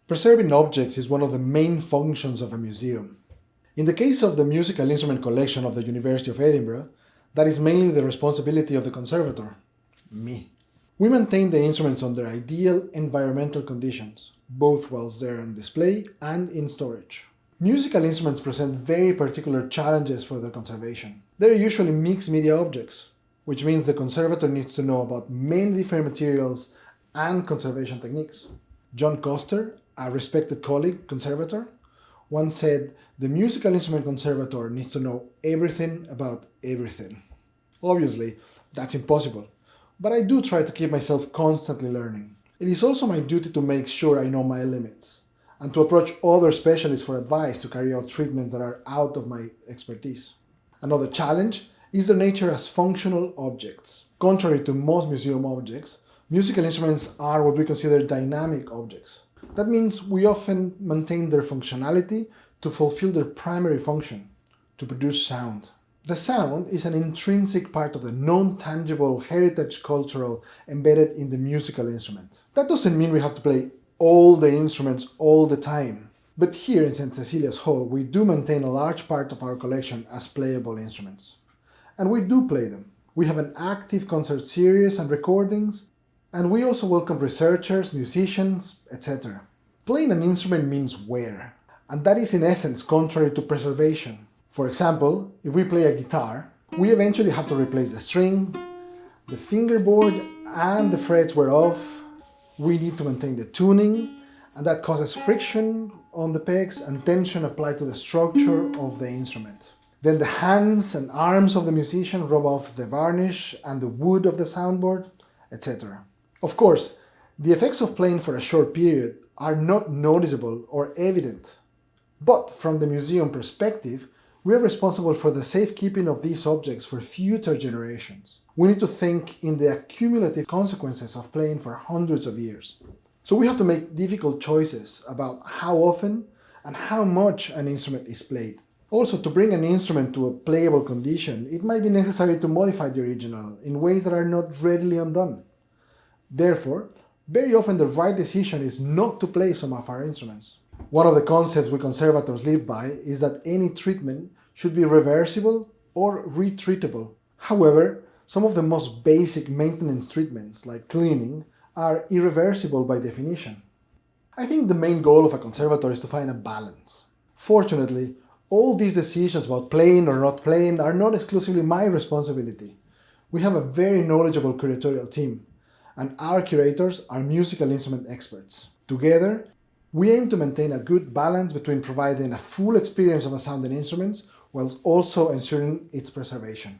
Preserving objects is one of the main functions of a museum. In the case of the musical instrument collection of the University of Edinburgh, that is mainly the responsibility of the conservator, me. We maintain the instruments under ideal environmental conditions, both whilst they're on display and in storage. Musical instruments present very particular challenges for their conservation. They're usually mixed media objects, which means the conservator needs to know about many different materials and conservation techniques. John Coster, a respected colleague, conservator, once said, "The musical instrument conservator needs to know everything about everything." Obviously, that's impossible, but I do try to keep myself constantly learning. It is also my duty to make sure I know my limits, and to approach other specialists for advice to carry out treatments that are out of my expertise. Another challenge is their nature as functional objects. Contrary to most museum objects, musical instruments are what we consider dynamic objects. That means we often maintain their functionality to fulfill their primary function, to produce sound. The sound is an intrinsic part of the non-tangible heritage cultural embedded in the musical instrument. That doesn't mean we have to play all the instruments all the time. But here in St. Cecilia's Hall, we do maintain a large part of our collection as playable instruments. And we do play them. We have an active concert series and recordings, and we also welcome researchers, musicians, etc. Playing an instrument means wear, and that is in essence contrary to preservation. For example, if we play a guitar, we eventually have to replace the string, the fingerboard, and the frets wear off. We need to maintain the tuning, and that causes friction on the pegs and tension applied to the structure of the instrument. Then the hands and arms of the musician rub off the varnish and the wood of the soundboard, etc. Of course, the effects of playing for a short period are not noticeable or evident. But from the museum perspective, we are responsible for the safekeeping of these objects for future generations. We need to think in the accumulative consequences of playing for hundreds of years. So we have to make difficult choices about how often and how much an instrument is played. Also, to bring an instrument to a playable condition, it might be necessary to modify the original in ways that are not readily undone. Therefore, very often the right decision is not to play some of our instruments. One of the concepts we conservators live by is that any treatment should be reversible or retreatable. However, some of the most basic maintenance treatments, like cleaning, are irreversible by definition. I think the main goal of a conservator is to find a balance. Fortunately, all these decisions about playing or not playing are not exclusively my responsibility. We have a very knowledgeable curatorial team, and our curators are musical instrument experts. Together, we aim to maintain a good balance between providing a full experience of a sound and instruments, whilst also ensuring its preservation.